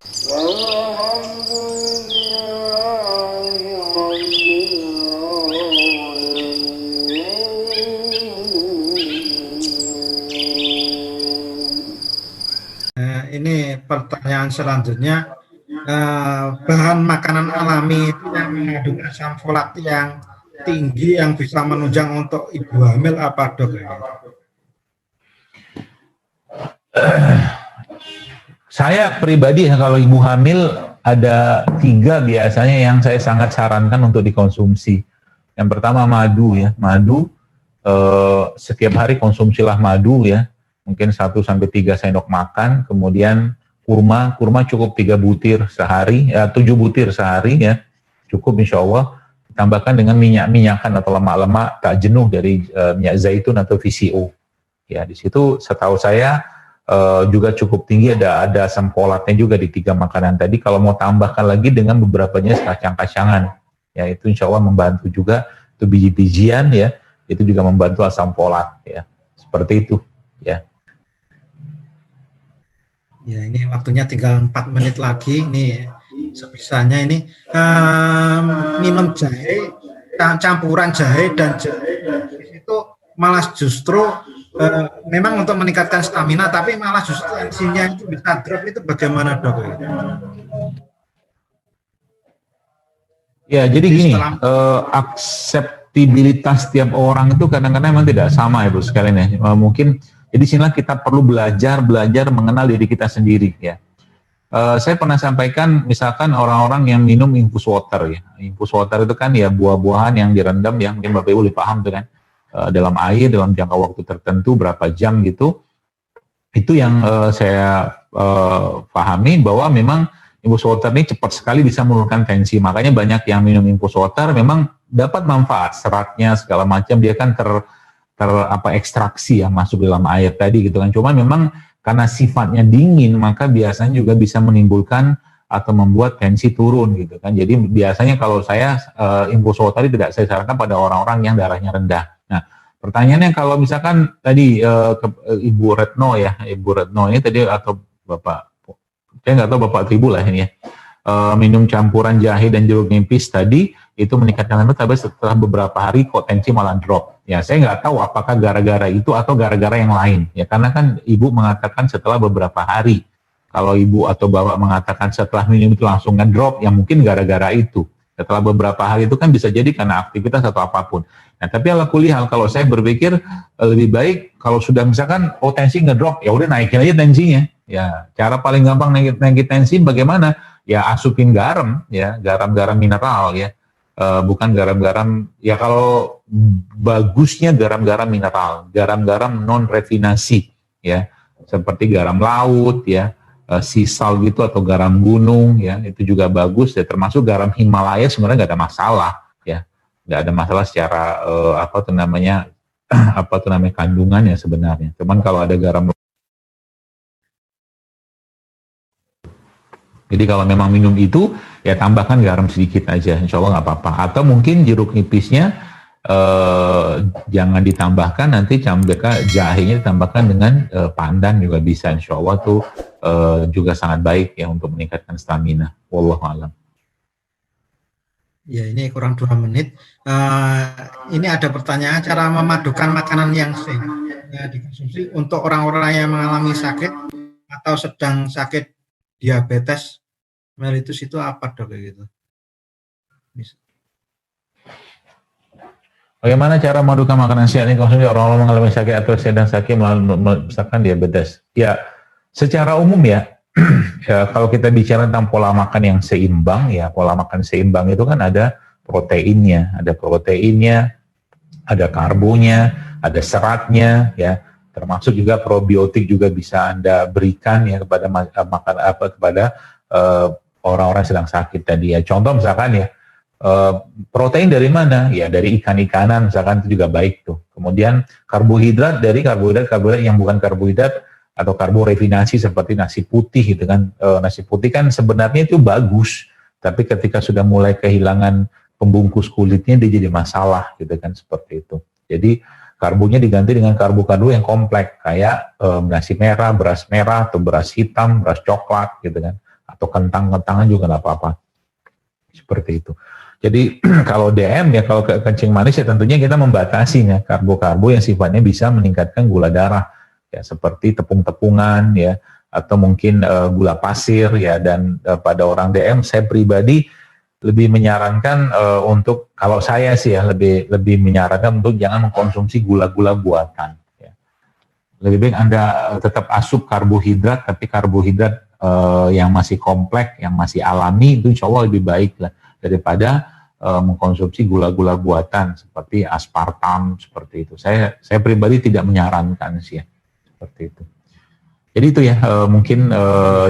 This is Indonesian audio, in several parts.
Ini pertanyaan selanjutnya, bahan makanan alami itu yang mengandung asam folat yang tinggi yang bisa menunjang untuk ibu hamil apa dok? Saya pribadi kalau ibu hamil ada 3 biasanya yang saya sangat sarankan untuk dikonsumsi. Yang pertama madu ya, madu setiap hari konsumsilah madu ya, mungkin 1-3 sendok makan. Kemudian kurma cukup 3 butir sehari, 7 butir sehari ya, cukup insya Allah. Tambahkan dengan minyak-minyakan atau lemak-lemak tak jenuh dari minyak zaitun atau VCO. Ya, di situ setahu saya juga cukup tinggi, ada asam folatnya juga di 3 makanan tadi. Kalau mau tambahkan lagi dengan beberapa jenis kacang-kacangan, ya itu insya Allah membantu juga. Itu biji-bijian ya, itu juga membantu asam folat ya. Seperti itu ya. Ya, ini waktunya tinggal 4 menit lagi nih. Sebisanya ini minum jahe, campuran jahe dan jahe itu malah justru memang untuk meningkatkan stamina, tapi malah justru tensinya itu bisa drop, itu bagaimana dok? Ya, jadi gini, akseptabilitas tiap orang itu kadang-kadang memang tidak sama ya bro sekalian ya. Mungkin jadi sinilah kita perlu belajar mengenal diri kita sendiri ya. Saya pernah sampaikan misalkan orang-orang yang minum infus water ya. Infus water itu kan ya buah-buahan yang direndam ya, mungkin Bapak Ibu lebih paham tuh kan. Dalam air dalam jangka waktu tertentu berapa jam gitu. Itu yang saya pahami bahwa memang infus water ini cepat sekali bisa menurunkan tensi. Makanya banyak yang minum infus water memang dapat manfaat, seratnya segala macam dia kan ekstraksi ya masuk dalam air tadi gitu kan. Cuma memang karena sifatnya dingin, maka biasanya juga bisa menimbulkan atau membuat tensi turun gitu kan. Jadi biasanya kalau saya infus water tidak saya sarankan pada orang-orang yang darahnya rendah. Nah, pertanyaannya kalau misalkan tadi Ibu Retno ya, Ibu Retno ini tadi atau Bapak, saya nggak tahu Bapak Tribu lah ini ya, minum campuran jahe dan jeruk nipis tadi itu meningkatkan tensi, tapi setelah beberapa hari kok tensi malah drop. Ya, saya nggak tahu apakah gara-gara itu atau gara-gara yang lain. Ya, karena kan Ibu mengatakan setelah beberapa hari. Kalau Ibu atau Bapak mengatakan setelah minum itu langsung ngedrop, ya mungkin gara-gara itu. Setelah beberapa hari itu kan bisa jadi karena aktivitas atau apapun. Nah, tapi ala kulihal kalau saya berpikir lebih baik kalau sudah misalkan tensi ngedrop, ya udah naikin aja tensinya. Ya, cara paling gampang naikin tensi bagaimana? Ya asupin garam, ya garam-garam mineral ya. Bukan garam-garam, ya kalau bagusnya garam-garam mineral, garam-garam non refinasi ya, seperti garam laut ya, sisal gitu atau garam gunung ya, itu juga bagus ya, termasuk garam Himalaya sebenarnya nggak ada masalah ya, nggak ada masalah secara kandungannya sebenarnya. Cuman kalau ada garam, jadi kalau memang minum itu, ya tambahkan garam sedikit aja, insya Allah nggak apa-apa. Atau mungkin jeruk nipisnya jangan ditambahkan, nanti jahenya ditambahkan dengan pandan juga bisa, insya Allah tuh juga sangat baik ya untuk meningkatkan stamina. Wallahu a'lam. Ya, ini kurang 2 menit. Ini ada pertanyaan, cara memadukan makanan yang sehat dikonsumsi untuk orang-orang yang mengalami sakit atau sedang sakit diabetes mellitus itu apa dok gitu? Bagaimana cara memadukan makanan sehat ini konsumsi orang-orang mengalami sakit atau sedang sakit misalkan diabetes? Ya, secara umum ya, ya kalau kita bicara tentang pola makan yang seimbang ya, pola makan seimbang itu kan ada proteinnya, ada karbonya, ada seratnya ya, termasuk juga probiotik juga bisa Anda berikan ya kepada orang-orang sedang sakit tadi ya. Contoh misalkan ya, protein dari mana? Ya dari ikan-ikanan misalkan, itu juga baik tuh. Kemudian karbohidrat dari karbohidrat yang bukan karbohidrat atau karbo refinasi seperti nasi putih gitu kan. Nasi putih kan sebenarnya itu bagus, tapi ketika sudah mulai kehilangan pembungkus kulitnya dia jadi masalah gitu kan, seperti itu. Jadi karbonya diganti dengan karbo-karbo yang kompleks kayak nasi merah, beras merah atau beras hitam, beras coklat gitu kan. atau kentang-kentangan juga nggak apa-apa. Seperti itu. Jadi kalau DM ya, kalau kencing manis ya tentunya kita membatasi ya karbo-karbo yang sifatnya bisa meningkatkan gula darah ya, seperti tepung-tepungan ya, atau mungkin gula pasir ya. Dan pada orang DM saya pribadi lebih menyarankan untuk, kalau saya sih ya lebih menyarankan untuk jangan mengkonsumsi gula-gula buatan ya. Lebih baik Anda tetap asup karbohidrat, tapi karbohidrat yang masih kompleks, yang masih alami, itu insya Allah lebih baik lah daripada mengkonsumsi gula-gula buatan seperti aspartam seperti itu. Saya pribadi tidak menyarankan sih ya, seperti itu. Jadi itu ya mungkin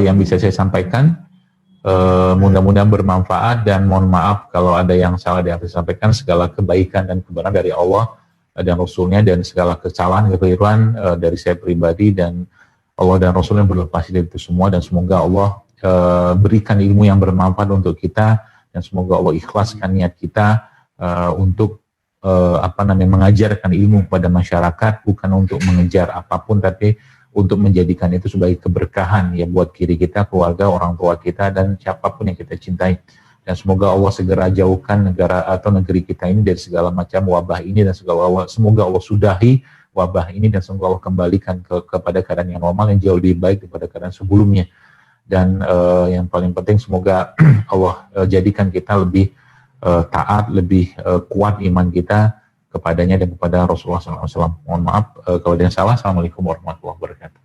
yang bisa saya sampaikan. Mudah-mudahan bermanfaat, dan mohon maaf kalau ada yang salah yang saya sampaikan. Segala kebaikan dan kebenaran dari Allah dan Rasulnya, dan segala kesalahan kekeliruan dari saya pribadi dan Allah dan Rasulnya berlepas dari itu semua. Dan semoga Allah berikan ilmu yang bermanfaat untuk kita, dan semoga Allah ikhlaskan niat kita untuk mengajarkan ilmu kepada masyarakat, bukan untuk mengejar apapun, tapi untuk menjadikan itu sebagai keberkahan ya buat diri kita, keluarga, orang tua kita, dan siapapun yang kita cintai. Dan semoga Allah segera jauhkan negara atau negeri kita ini dari segala macam wabah ini, dan semoga Allah sudahi wabah ini, dan semoga Allah kembalikan kepada keadaan yang normal, yang jauh lebih baik daripada keadaan sebelumnya. Dan yang paling penting semoga Allah jadikan kita lebih taat, lebih kuat iman kita kepadanya dan kepada Rasulullah SAW. Mohon maaf kalau ada yang salah. Assalamualaikum warahmatullahi wabarakatuh.